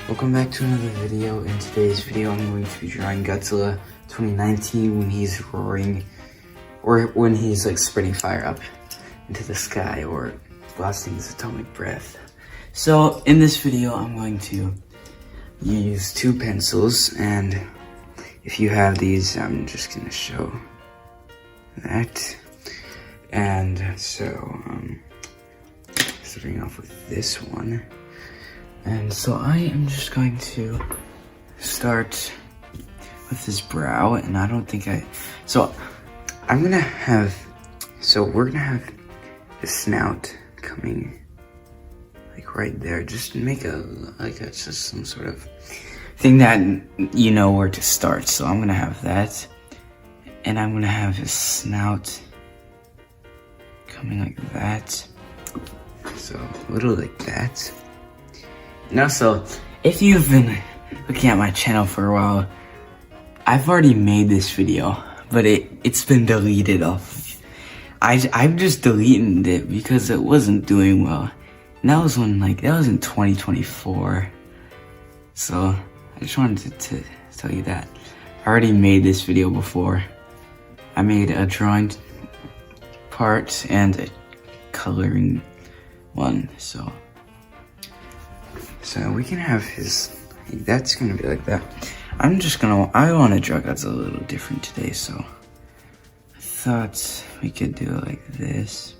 Welcome back to another video. In today's video, I'm going to be drawing Godzilla 2019 when he's roaring, or when he's like spreading fire up into the sky or blasting his atomic breath. So in this video, I'm going to use two pencils, and if you have these, I'm just gonna show that. And so, starting off with this one. And so I am just going to start with his brow, and I don't think so we're gonna have the snout coming like right there. Just make just some sort of thing that you know where to start. So I'm gonna have that, and I'm gonna have his snout coming like that. So a little like that. And also, if you've been looking at my channel for a while, I've already made this video, but it's been deleted off. I'm just deleting it because it wasn't doing well. And that was in 2024. So I just wanted to tell you that. I already made this video before. I made a drawing part and a coloring one, so we can have his, that's gonna be like that. I want to draw Godzilla a little different today, so I thought we could do it like this.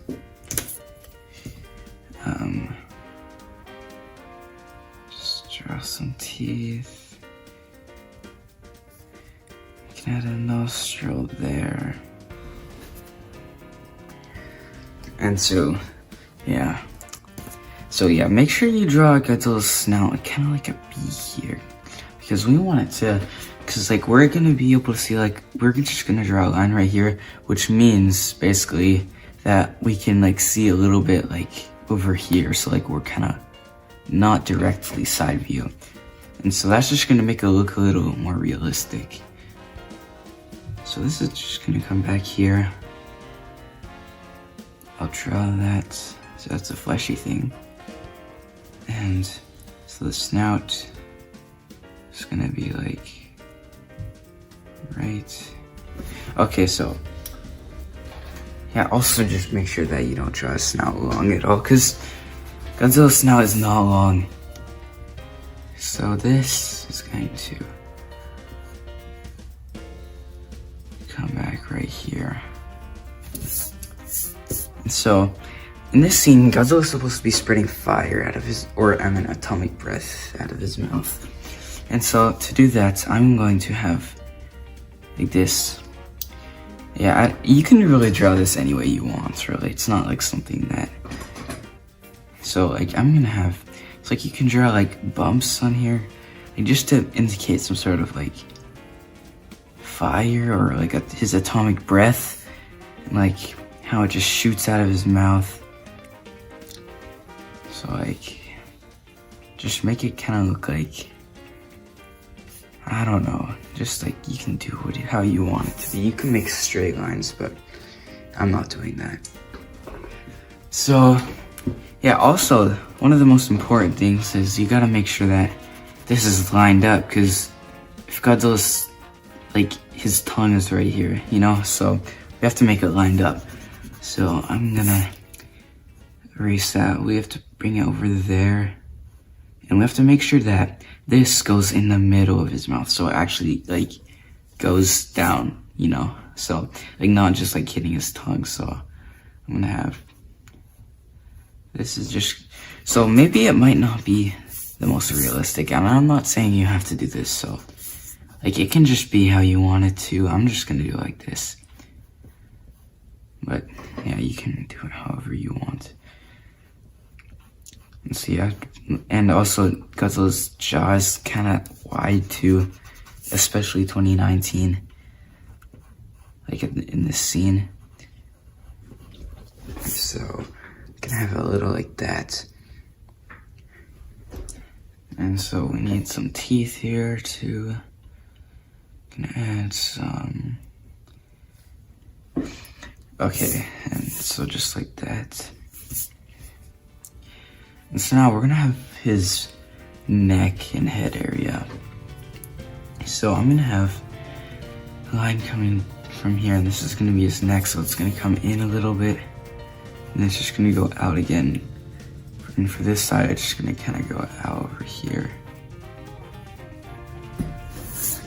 Just draw some teeth. We can add a nostril there. And so, yeah. So yeah, make sure you draw Godzilla's snout kind of like a B here, because we want it to, because like we're gonna be able to see, like we're just gonna draw a line right here, which means basically that we can like see a little bit like over here, so like we're kind of not directly side view, and so that's just gonna make it look a little more realistic. So this is just gonna come back here. I'll draw that, so that's a fleshy thing. And so the snout is gonna be like right. Okay, so yeah, also just make sure that you don't draw a snout long at all, because Godzilla's snout is not long. So this is going to come back right here. And so in this scene, Godzilla's supposed to be spreading fire out of his, atomic breath out of his mouth. And so to do that, I'm going to have like this. Yeah, you can really draw this any way you want, really. It's not like something that, so like I'm gonna have, it's like you can draw like bumps on here, like just to indicate some sort of like fire or like his atomic breath, and like how it just shoots out of his mouth. So like, just make it kind of look like, I don't know, just like you can do how you want it to be. You can make straight lines, but I'm not doing that. So yeah, also one of the most important things is you gotta make sure that this is lined up, because if Godzilla's, like his tongue is right here, you know, so we have to make it lined up. So I'm gonna erase that. We have to bring it over there, and we have to make sure that this goes in the middle of his mouth, so it actually like goes down, you know, so like not just like hitting his tongue. So I'm gonna have, this is just, so maybe it might not be the most realistic, and I'm not saying you have to do this, so like it can just be how you want it to. I'm just gonna do it like this, but yeah, you can do it however you want. And so yeah, and also Godzilla's jaw is kind of wide too, especially 2019, like in this scene. So you can have a little like that. And so we need some teeth here too. Gonna add some. Okay, and so just like that. And so now we're gonna have his neck and head area. So I'm gonna have a line coming from here, and this is gonna be his neck, so it's gonna come in a little bit, and it's just gonna go out again. And for this side, it's just gonna kind of go out over here.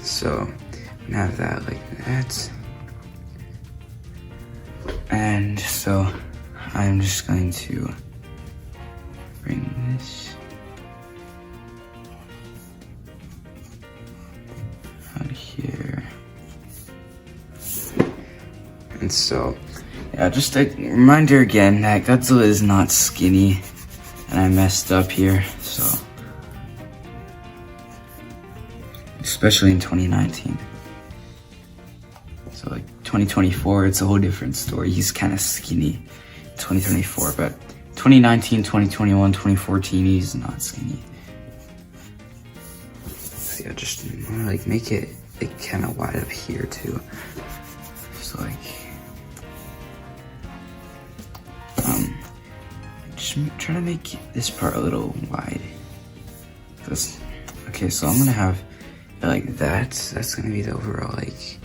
So I'm gonna have that like that. And so I'm just going to bring this out here. And so, yeah, just a reminder again that Godzilla is not skinny, and I messed up here, so. Especially in 2019. So like 2024, it's a whole different story. He's kind of skinny. 2024, but 2019, 2021, 2014, he's not skinny. So yeah, just like make it kind of wide up here too. So like, just try to make this part a little wide. Okay, so I'm gonna have like that. That's gonna be the overall like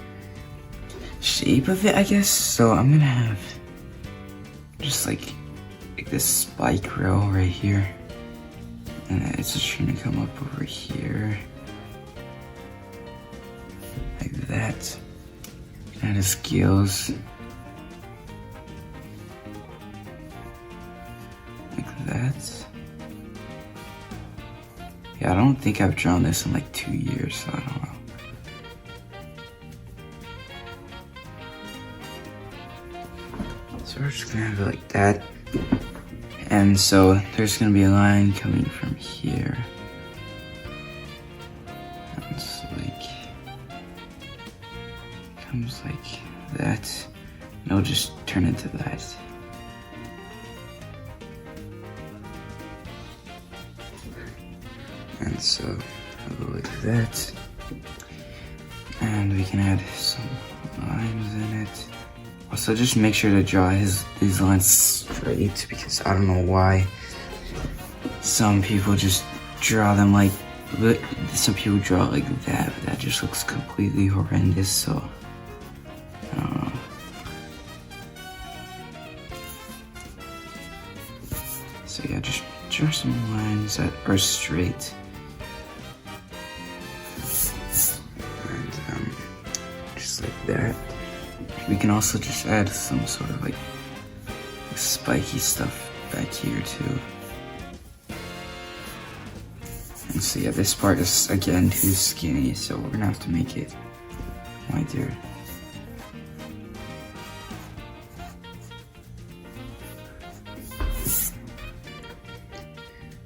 shape of it, I guess. So I'm gonna have just like this spike row right here, and then it's just gonna come up over here like that. And his gills like that. Yeah, I don't think I've drawn this in like 2 years, so I don't know. So we're just gonna have it like that. And so there's gonna be a line coming from here. And it's like, comes like that. And it'll just turn into that. And so I'll go like that. And we can add some lines in it. Also, just make sure to draw these lines straight, because I don't know why some people just draw them like, some people draw like that, but that just looks completely horrendous, so I don't know. So yeah, just draw some lines that are straight. And just like that. We can also just add some sort of like spiky stuff back here too. And so yeah, this part is again too skinny, so we're gonna have to make it wider.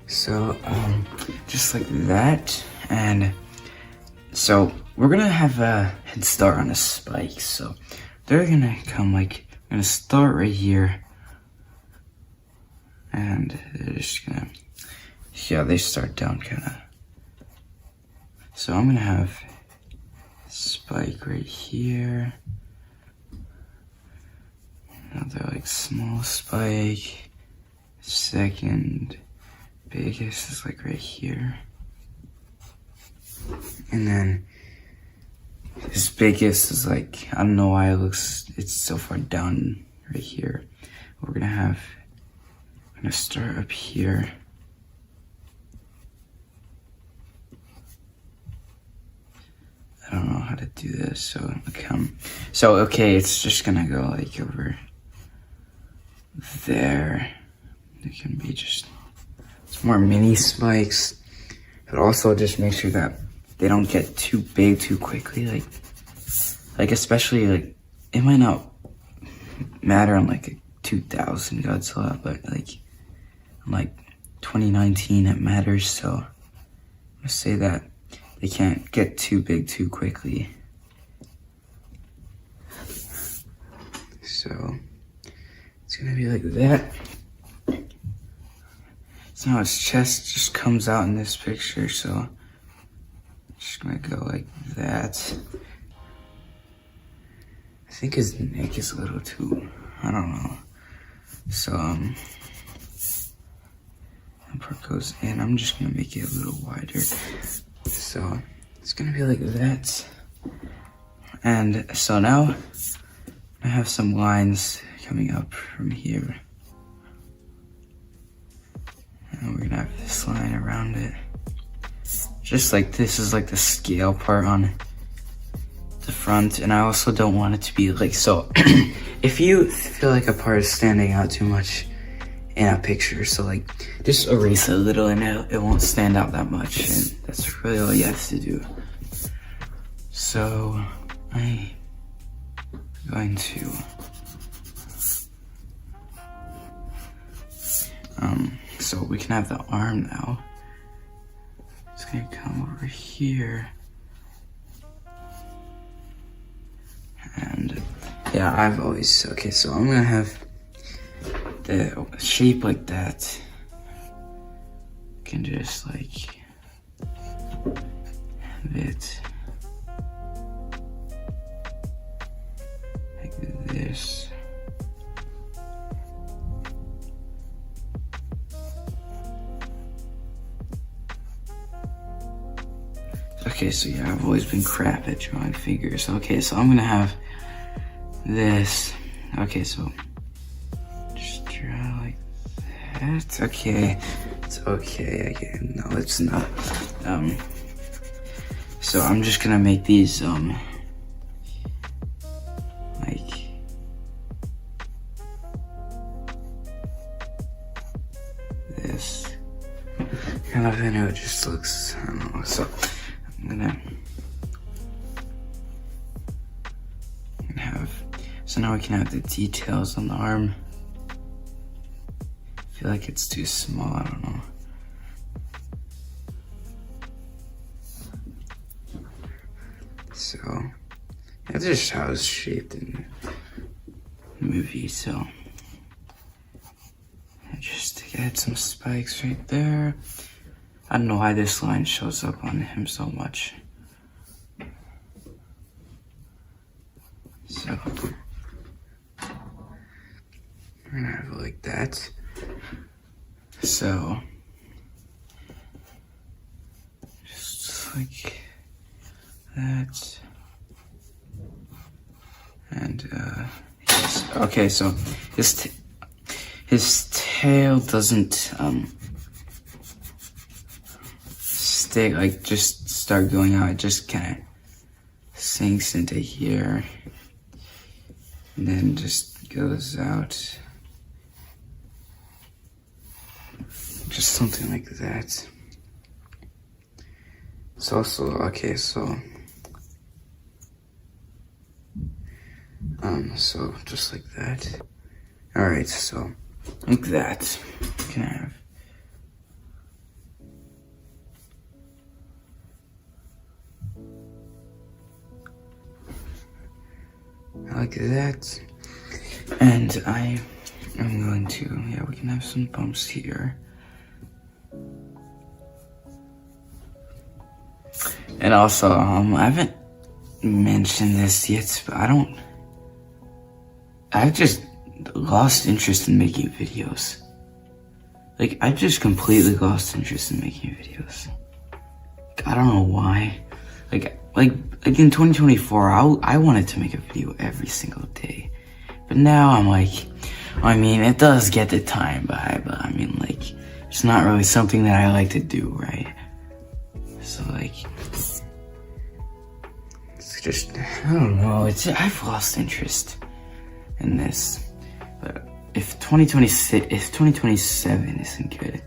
So just like that. And so we're gonna have a head start on a spike, so they're gonna come like, I'm gonna start right here, and they're just gonna, yeah, they start down kinda. So I'm gonna have a spike right here, another like small spike, second biggest is like right here, and then his biggest is like, I don't know why it's so far down right here. I'm gonna start up here. I don't know how to do this, so okay, it's just gonna go like over there. It can be just some more mini spikes, but also just make sure that they don't get too big too quickly, like especially like, it might not matter on like a 2000 Godzilla, but like on like 2019 it matters, so I'm gonna say that they can't get too big too quickly. So it's gonna be like that. So now his chest just comes out in this picture, so just gonna go like that. I think his neck is a little too, I don't know. So I'm one part goes in. I'm just gonna make it a little wider. So it's gonna be like that. And so now I have some lines coming up from here. And we're gonna have this line around it. Just like this is like the scale part on the front. And I also don't want it to be like, so if you feel like a part is standing out too much in a picture, so like just erase it a little and it won't stand out that much. And that's really all you have to do. So I'm going to so we can have the arm now. It's gonna come over here. And yeah, I've always, okay, so I'm gonna have the shape like that. You can just like have it like this. Okay, so yeah, I've always been crap at drawing figures. Okay, so I'm gonna have this. Okay, so just draw like that. Okay, it's okay. Again, no, it's not. So I'm just gonna make these like this kind of. I know it just looks. I don't know. So I'm gonna have, so now we can have the details on the arm. I feel like it's too small, I don't know. So, that's just how it's shaped in the movie, so. I just add some spikes right there. I don't know why this line shows up on him so much. So, we're gonna have it like that. So, just like that. And, yes. Okay, so his tail doesn't, stay, like, just start going out. It just kind of sinks into here. And then just goes out. Just something like that. It's also, okay, so just like that. Alright, so like that. You can have like that. And I am going to, yeah, we can have some bumps here. And also, I haven't mentioned this yet, but I've just lost interest in making videos. Like, I just completely lost interest in making videos. I don't know why. Like in 2024, I wanted to make a video every single day. But now I'm like, I mean, it does get the time by, but I mean, like, it's not really something that I like to do, right? So, like, it's just, I don't know, I've lost interest in this. But if 2027 isn't good,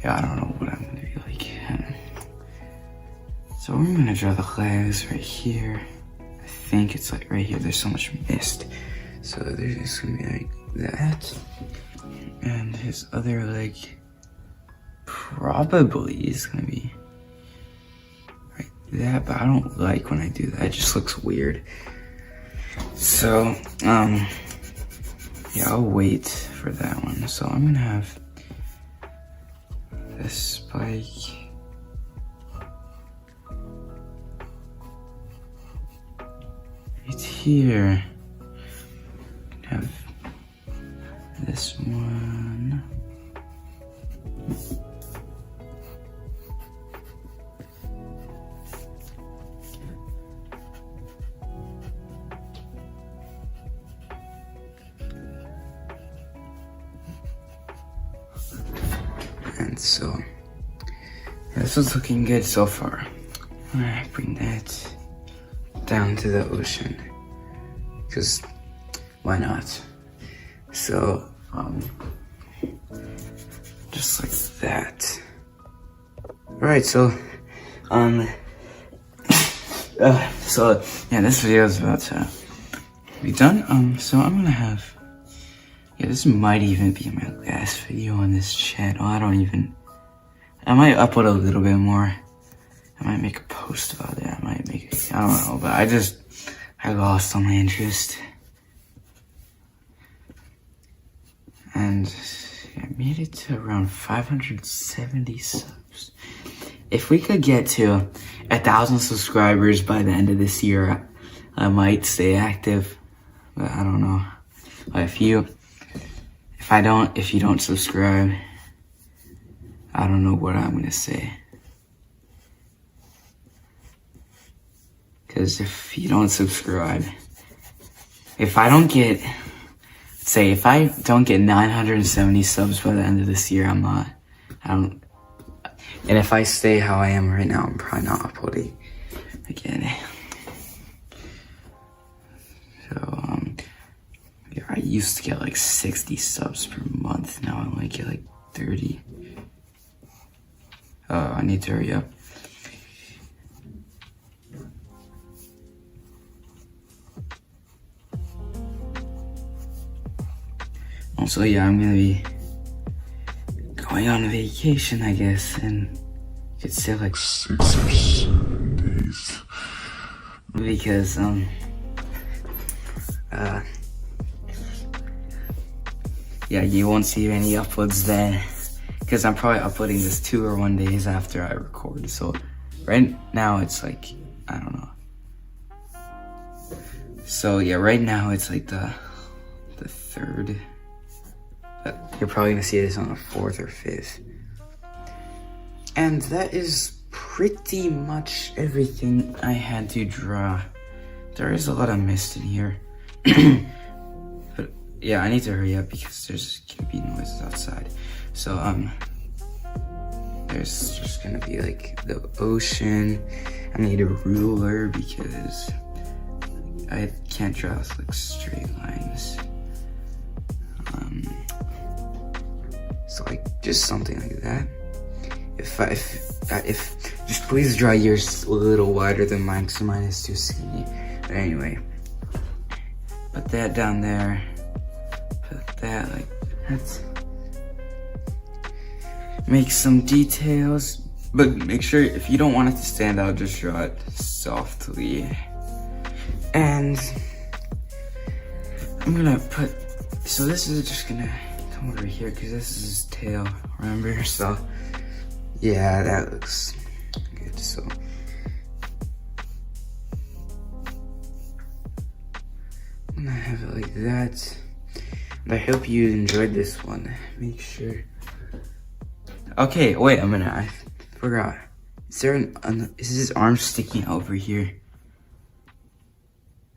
yeah, I don't know what I'm gonna be like. So we're gonna draw the legs right here. I think it's like right here, there's so much mist. So there's gonna be like that. And his other leg probably is gonna be like that, but I don't like when I do that, it just looks weird. So, yeah, I'll wait for that one. So I'm gonna have this spike. Right here. Have this one. And so, yeah, this was looking good so far. Alright, bring that down to the ocean. Because, why not? So, just like that. Alright, so, yeah, this video is about to be done. So I'm gonna have, yeah, this might even be my last video on this channel. I might upload a little bit more. I might make a post about it. I don't know, but I lost all my interest. And I made it to around 570 subs. If we could get to 1,000 subscribers by the end of this year, I might stay active, but I don't know. If you don't subscribe, I don't know what I'm gonna say. Cause if you don't subscribe, if I don't get 970 subs by the end of this year, and if I stay how I am right now, I'm probably not uploading again. So, yeah, I used to get like 60 subs per month. Now I only get like 30. Oh, I need to hurry up. Also, yeah, I'm gonna be going on vacation, I guess, and you could say like 6 or 7 days. Because, yeah, you won't see any uploads then. Because I'm probably uploading this 2 or 1 days after I record. So, right now it's like, I don't know. So, yeah, right now it's like the 3rd. But you're probably gonna see this on the 4th or 5th. And that is pretty much everything I had to draw. There is a lot of mist in here. But yeah, I need to hurry up because there's gonna be noises outside. So there's just gonna be like the ocean. I need a ruler because I can't draw like straight lines. So like just something like that. If just please draw yours a little wider than mine because mine is too skinny. But anyway, put that down there. Put that like that. Make some details, but make sure if you don't want it to stand out, just draw it softly. And I'm gonna put. So this is just gonna come over here because this is his tail. Remember? So. Yeah, that looks good. So I'm gonna have it like that. And I hope you enjoyed this one. Make sure. Okay, wait a minute. I forgot. Is there is his arm sticking out over here?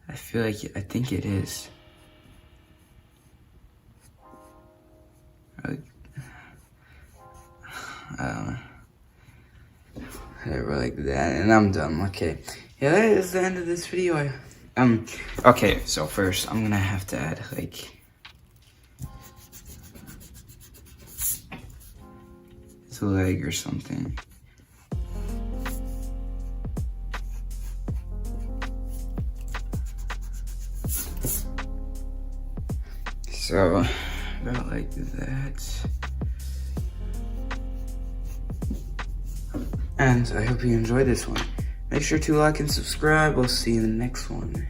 I think it is. I don't know. Whatever, like that, and I'm done. Okay, yeah, that is the end of this video. Okay, so first I'm gonna have to add like his leg or something. So about like that. And I hope you enjoyed this one. Make sure to like and subscribe. We'll see you in the next one.